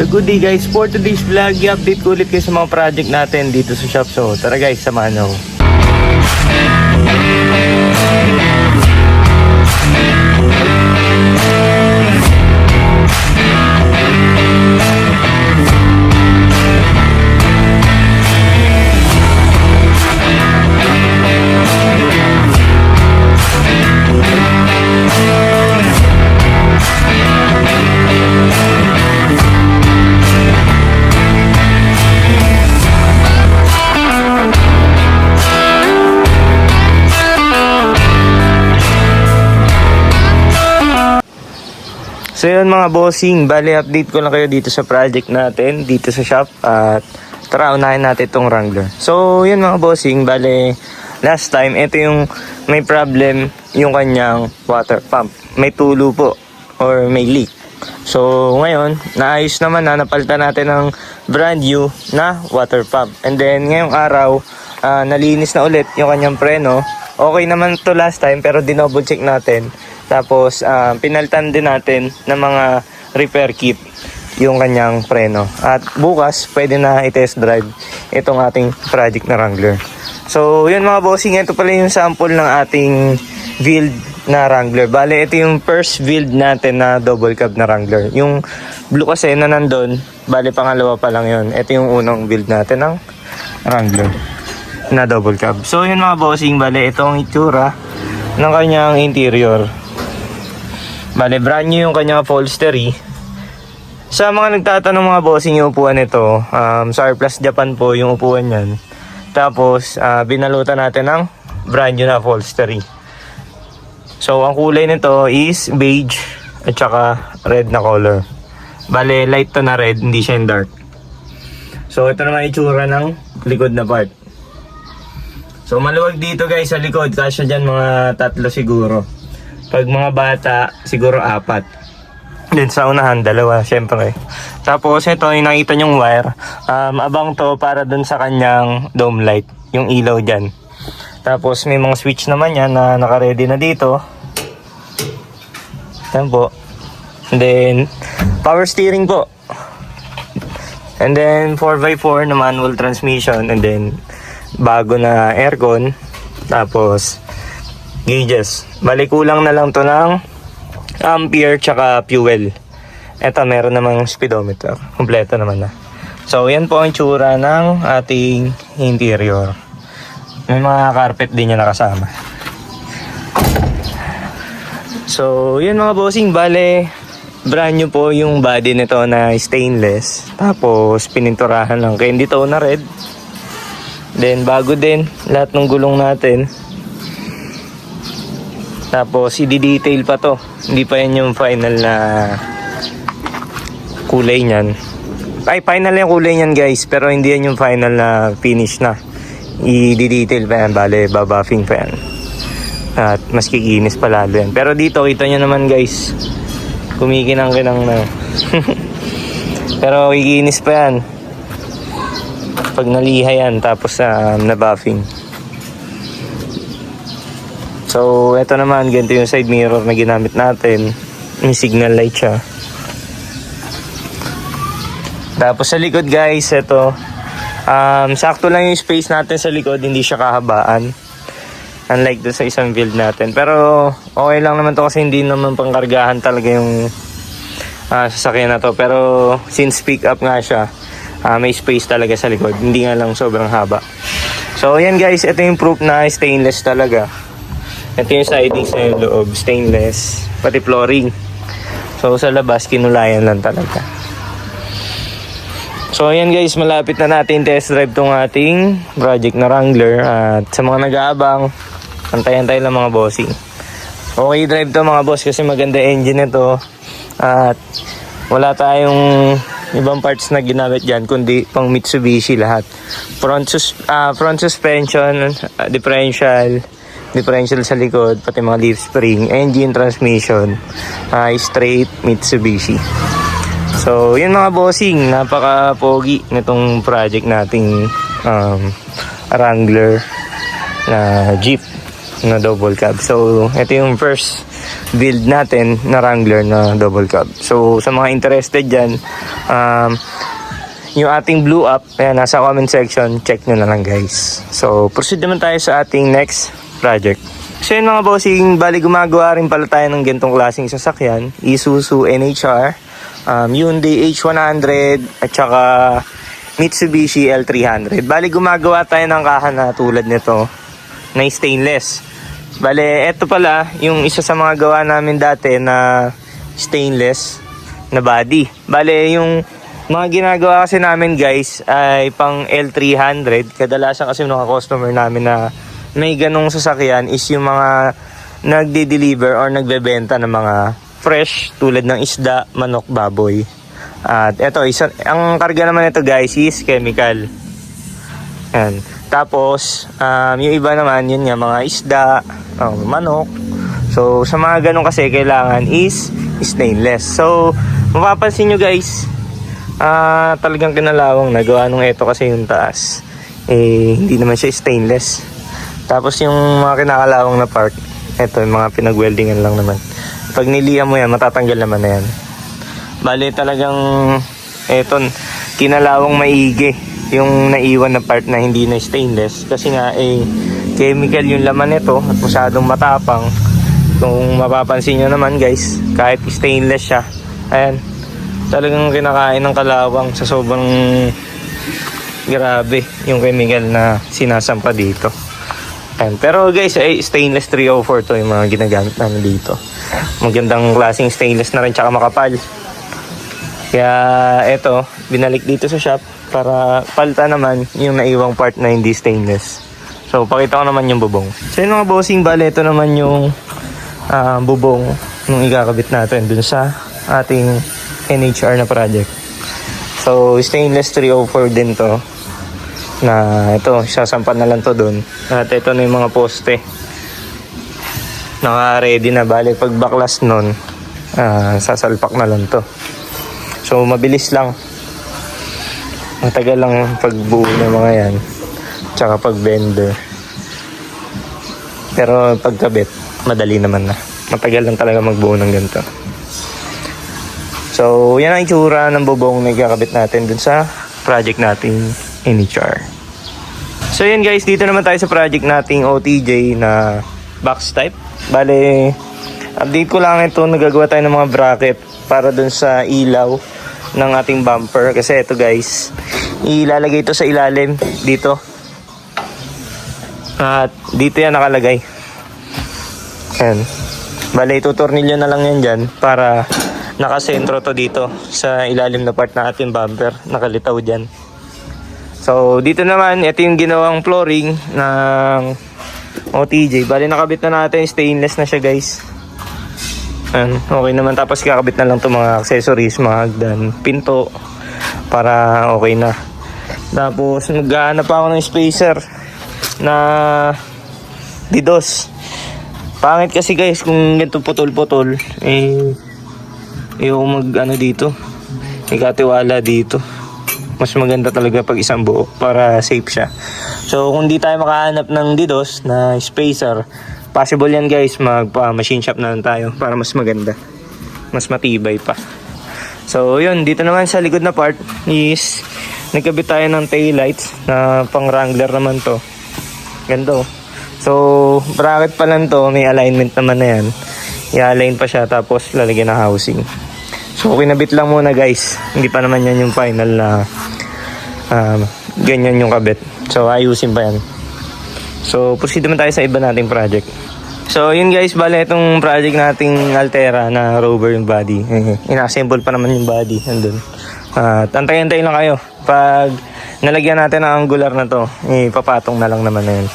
So good day guys, for today's vlog, i-update ko ulit kayo sa mga project natin dito sa shop. So tara guys, samahan nyo. So yun mga bossing, bali update ko lang kayo dito sa project natin, dito sa shop. At tara, unahin natin itong Wrangler. So yun mga bossing, bali last time, ito yung may problem yung kanyang water pump. May tulo po or may leak. So ngayon, naayos naman na, napalitan natin ng brand new na water pump. And then ngayong araw, nalinis na ulit yung kanyang preno. Okay naman to last time pero dinouble check natin. Tapos pinalitan din natin ng mga repair kit yung kanyang preno. At bukas pwede na i-test drive itong ating project na Wrangler. So yun mga bossing, ito pala yung sample ng ating build na Wrangler. Bale, ito yung first build natin na double cab na Wrangler. Yung blue kasi na nandun, bale pangalawa pa lang yun. Ito yung unang build natin ng Wrangler na double cab. So yun mga bossing, bale itong itsura ng kanyang interior. Bale, brand new yung kanyang upholstery. Sa mga nagtatanong mga bossing, yung upuan nito, Surplus Japan po yung upuan yan. Tapos, binalutan natin ng brand new na upholstery. So, ang kulay nito is beige at saka red na color. Bale, light to na red, hindi siya yung dark. So, ito naman itsura ng likod na part. So, maluwag dito guys sa likod. Kasya dyan mga 3 siguro. Pag mga bata, siguro 4. Then sa unahan, 2, syempre. Tapos ito, yung nakita nyong wire, abang to para dun sa kanyang dome light, yung ilaw dyan. Tapos may mga switch naman yan na naka-ready na dito. Yan po. And then, power steering po. And then, 4x4 na manual transmission. And then, bago na aircon. Tapos, gauges. Bali, kulang na lang to ng ampere tsaka fuel. Eto, meron namang speedometer. Kompleto naman na. So, yan po ang tsura ng ating interior. May mga carpet din yan nakasama. So, yun mga bossing. Bale, brand new po yung body nito na stainless. Tapos, pininturahan lang. Kaya hindi to na red. Then, bago din lahat ng gulong natin. Tapos, i-detail pa to. Hindi pa yan yung final na kulay niyan. Ay, final yung kulay niyan guys. Pero hindi yan yung final na finish na. I-detail pa yan. Bale, babuffing pa yan. At mas kikinis pa lalo yan. Pero dito, kita nyo naman guys. Kumikinang-kinang na. Pero kikinis pa yan. Pag naliha yan. Tapos na-buffing. So, ito naman, ganito yung side mirror na ginamit natin. May signal light siya. Tapos sa likod guys, ito. Sakto lang yung space natin sa likod, hindi siya kahabaan. Unlike doon sa isang build natin. Pero, okay lang naman to kasi hindi naman pangkargahan talaga yung sasakyan na to. Pero, since pick up nga siya, may space talaga sa likod. Hindi nga lang sobrang haba. So, yan guys, ito yung proof na stainless talaga. Ito yung siding sa yung loob, stainless, pati flooring. So sa labas, kinulayan lang talaga. So ayan guys, malapit na natin test drive tong ating project na Wrangler. At sa mga nag-aabang, antay-antay lang mga bossing. Okay drive to mga boss kasi maganda engine ito. At wala tayong ibang parts na ginamit dyan, kundi pang Mitsubishi lahat. Front suspension, differential sa likod, pati mga leaf spring, engine, transmission, straight Mitsubishi. So, yun mga bossing, napaka-pogi nitong project nating Wrangler na Jeep. na double cab. So, ito yung first build natin na Wrangler na double cab. So, sa mga interested dyan, yung ating blue up, ayan, nasa comment section, check nyo na lang guys. So, proceed naman tayo sa ating next project. So yun mga bossing, bali gumagawa rin pala tayo ng ganitong klaseng sasakyan, Isuzu NHR, Hyundai H100, at saka Mitsubishi L300. Bali gumagawa tayo ng kahan na tulad nito, na stainless. Bali, eto pala yung isa sa mga gawa namin dati na stainless na body. Bali, yung mga ginagawa kasi namin guys ay pang L300. Kadalasan kasi mga customer namin na may ganong sasakyan is yung mga nagde-deliver or nagbebenta ng mga fresh tulad ng isda, manok, baboy. At eto, ang karga naman ito guys is chemical. Yan. Tapos, yung iba naman, yun nga, mga isda, manok. So, sa mga ganun kasi, kailangan is stainless. So, mapapansin nyo guys, talagang kinalawang nagawa nung ito kasi yung taas. Hindi naman siya stainless. Tapos, yung mga kinakalawang na part, ito, yung mga pinag-weldingan lang naman. Pag nilihan mo yan, matatanggal naman na yan. Bale, talagang, eto, kinalawang maigi yung naiwan na part na hindi na stainless kasi nga chemical yung laman nito at masyadong matapang. Kung mapapansin nyo naman guys, kahit stainless siya, ayan, talagang kinakain ng kalawang sa sobrang grabe yung chemical na sinasampa dito. Ayan. Pero guys, stainless 304 to yung mga ginagamit namin dito. Magandang klaseng stainless na rin tsaka makapal. Kaya eto, binalik dito sa shop para palta naman yung naiwang part na hindi stainless. So, pakita ko naman yung bubong. So, yun mga bossing, bale, ito naman yung bubong nung ikakabit natin dun sa ating NHR na project. So, stainless 304 din to. Na ito, sasampan na lang to dun. At ito na yung mga poste. Naka-ready na, bale, pag baklas nun, sasalpak na lang to. So, mabilis lang. Matagal lang pagbuo ng mga yan. Tsaka pag-bender. Pero pagkabit, madali naman na. Matagal lang talaga magbuo ng ganito. So, yan ang itsura ng bubong na ikakabit natin dun sa project nating NHR. So, yan guys. Dito naman tayo sa project nating OTJ na box type. Bale, update ko lang ito. Nagagawa tayo ng mga bracket para dun sa ilaw ng ating bumper. Kasi ito guys, ilalagay ito sa ilalim dito. At dito yan nakalagay. Ayan. Bale, itutornilyo na lang yan dyan para nakasentro to dito sa ilalim na part ng ating bumper. Nakalitaw dyan. So, dito naman, ito yung ginawang flooring ng OTJ. Bale, nakabit na natin. Stainless na siya guys. Ayan, okay naman. Tapos kakabit na lang itong mga accessories, mga hagdan, pinto, para okay na. Tapos maghahanap pa ako ng spacer na didos. Pangit kasi guys kung ganito putol-putol, yung mag dito, ikatiwala dito. Mas maganda talaga pag isang buo para safe siya. So kung di tayo makahanap ng didos na spacer, possible yan guys, magpa-machine shop na lang tayo para mas maganda, mas matibay pa. So yun, dito naman sa likod na part is nagkabit tayo ng tail lights na pang Wrangler naman to. Ganda. So bracket pa lang to, may alignment naman na yan. I-align pa siya tapos lalagyan ng housing. So kinabit lang muna guys, hindi pa naman yan yung final na ganyan yung kabit. So ayusin pa yan. So, proceed naman tayo sa iba nating project. So, yun guys, bale itong project nating Altera na rover yung body. Ina-assemble pa naman yung body. Nandun. At antay-antay lang kayo. Pag nalagyan natin ang angular na to, papatong na lang naman na yun.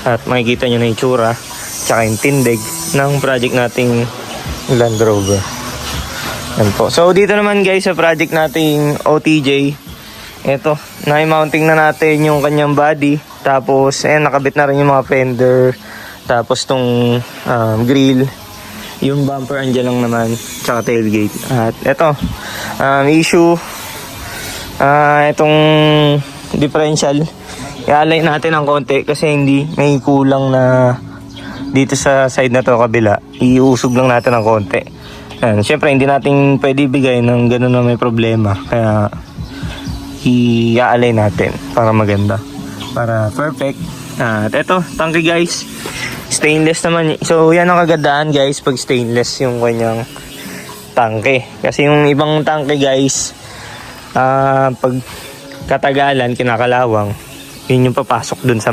At makikita nyo na yung itsura, tsaka yung tindig ng project nating Land Rover. Yan po. So, dito naman guys sa project nating OTJ, eto, na-mounting na natin yung kanyang body. Tapos, nakabit na rin yung mga fender. Tapos, tong grill. Yung bumper, andyan lang naman. Tsaka tailgate. At eto, issue. Itong differential. I-align natin ng konti kasi hindi may kulang na dito sa side na to kabila, iusog lang natin ng konti. Ayan, syempre hindi natin pwede bigay ng ganun na may problema. Kaya i-aalay natin para maganda. Para perfect. At eto, tangke guys. Stainless naman. So yan ang kagandaan guys pag stainless yung kanyang tangke. Kasi yung ibang tangke guys, pag katagalan, kinakalawang, yun yung papasok dun sa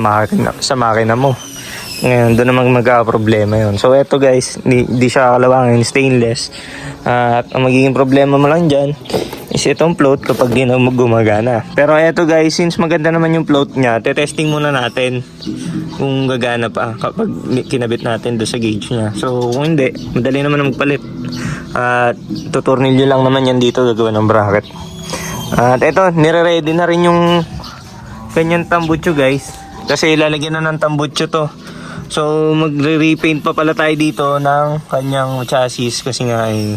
makina mo. Ngayon, doon naman magka-problema yun. So, eto guys, di siya kalawangin, stainless. At ang magiging problema mo lang dyan is itong float kapag di na gumagana. Pero eto guys, since maganda naman yung float niya, tetesting muna natin kung gagana pa kapag kinabit natin doon sa gauge niya. So, kung hindi, madali naman na magpalit. At tuturnilyo lang naman yan dito, gagawa ng bracket. At eto, nire-ready na rin yung kanyang tambutso guys. Kasi ilalagyan na ng tambutso to. So, magre-repaint pa pala tayo dito ng kanyang chassis kasi nga ay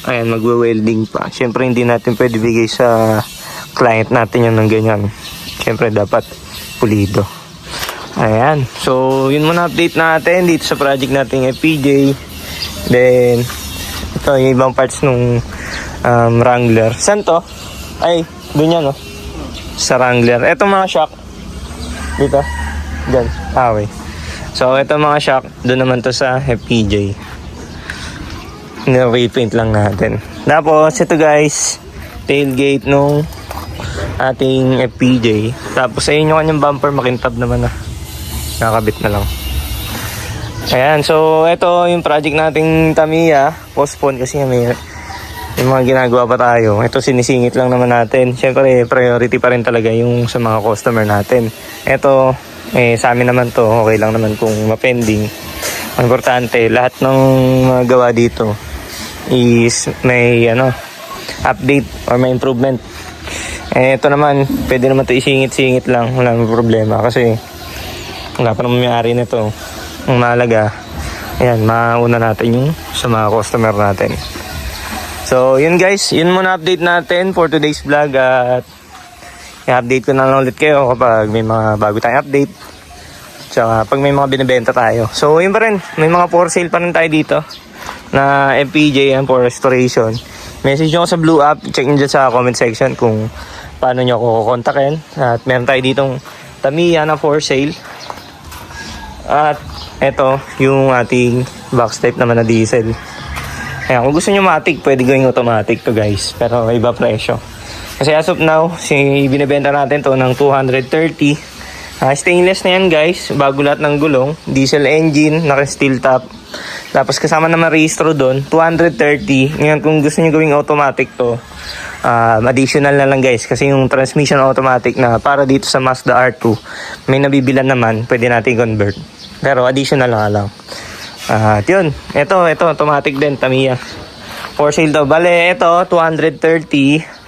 ayan, magwe-welding pa. Siyempre, hindi natin pwede bigay sa client natin yan ng ganyan. Siyempre, dapat pulido. Ayan. So, yun muna update natin dito sa project nating FPJ. Then, ito yung ibang parts nung Wrangler. Saan to? Ay, dun yan, no? Sa Wrangler. Ito mga shock. Dito. Diyan. Okay. So, ito mga shock, doon naman to sa FPJ. Repaint lang natin. Tapos, ito guys, tailgate nung ating FPJ. Tapos, ayun yung kanyang bumper, makintab naman na. Nakakabit na lang. Ayan, so, ito yung project nating Tamiya. Postpone kasi may mga ginagawa pa tayo. Ito, sinisingit lang naman natin. Siyempre, priority pa rin talaga yung sa mga customer natin. Ito, sa amin naman to, okay lang naman kung mapending. Ang importante, lahat ng mga gawa dito is may update or may improvement. Ito naman, pwede naman to isingit-singit lang, wala namang problema kasi wala pa naman may-ari nito. Ang mahalaga, ayan, mauna natin yung sa mga customer natin. So, yun guys, yun muna update natin for today's vlog at i-update ko na lang ulit kayo kapag may mga bago tayong update. Tsaka pag may mga binibenta tayo. So, yun pa rin. May mga for sale pa rin tayo dito na FPJ and for restoration. Message nyo ko sa Blue App. Check nyo dyan sa comment section kung paano nyo ako kontakin. At meron tayo ditong Tamiya na for sale. At eto yung ating box type naman na diesel. Ayan, kung gusto nyo matic, pwede gawing automatic to guys. Pero iba presyo. Kasi as of now, binibenta natin to ng 230. Stainless na yan guys, bago lahat ng gulong. Diesel engine, naka-steel top. Tapos kasama naman rehistro doon, 230. Ngayon kung gusto nyo gawing automatic to, additional na lang guys. Kasi yung transmission automatic na para dito sa Mazda R2, may nabibilan naman, pwede natin convert. Pero additional na lang. At yun, ito automatic din, Tamiya. For sale daw. Bale, ito, 230.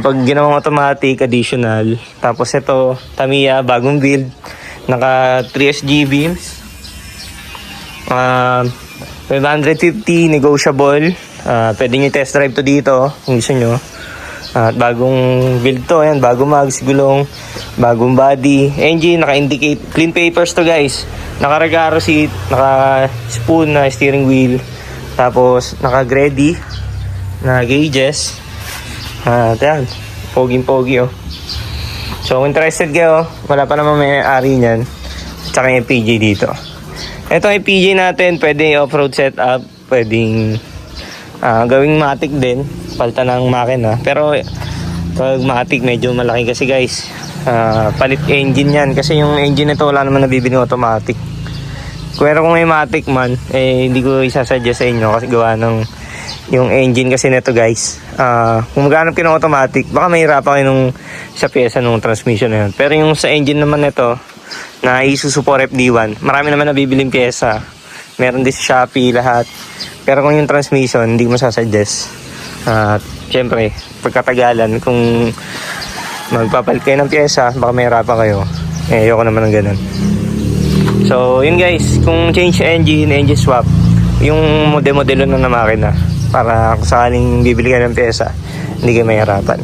Pag ginawang automatic, additional. Tapos ito, Tamiya, bagong build. Naka 3SG beams. 550, negotiable. Pwede nyo test drive to dito kung gusto nyo. At bagong build to. Ayan, bagong mags, gulong, bagong body. Engine, naka-indicate. Clean papers to guys. Naka-regaro seat, naka-spoon na steering wheel. Tapos, naka-gredy na gauges. Ayan, poging-pogi oh. So, kung interested kayo, wala pa naman may-ari niyan. Tsaka yung FPJ dito. Ito yung FPJ natin, pwede off-road setup, pwedeng gawing matic din, palta ng makina. Pero, pag matic, medyo malaki kasi guys. Palit engine yan, kasi yung engine nito wala naman nabibili automatic. Pero kung may matic man, hindi ko isasuggest sa inyo kasi gawa ng yung engine kasi nito guys. Kung maghanap kayo ng automatic, baka mahirapan kayo sa pyesa ng transmission na yun. Pero yung sa engine naman nito na Isuzu 4FD1, marami naman nabibiling pyesa. Meron din sa Shopee lahat. Pero kung yung transmission, hindi ko masasuggest. Siyempre, pagkatagalan, kung magpapalit kayo ng pyesa, baka mahirapan kayo. Ayoko naman ng ganun. So, yun guys, kung change engine swap, yung modelo na makina. Para kung sakaling bibili ka ng pyesa, hindi kayo mahirapan.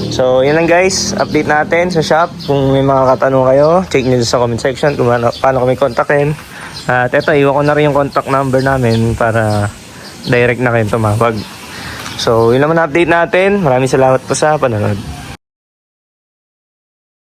So, yun lang guys. Update natin sa shop. Kung may mga katanong kayo, check nyo sa comment section kung paano kami kontakin. At eto, iwan ko na rin yung contact number namin para direct na kayo tumawag. So, yun naman update natin. Maraming salamat po sa panonood.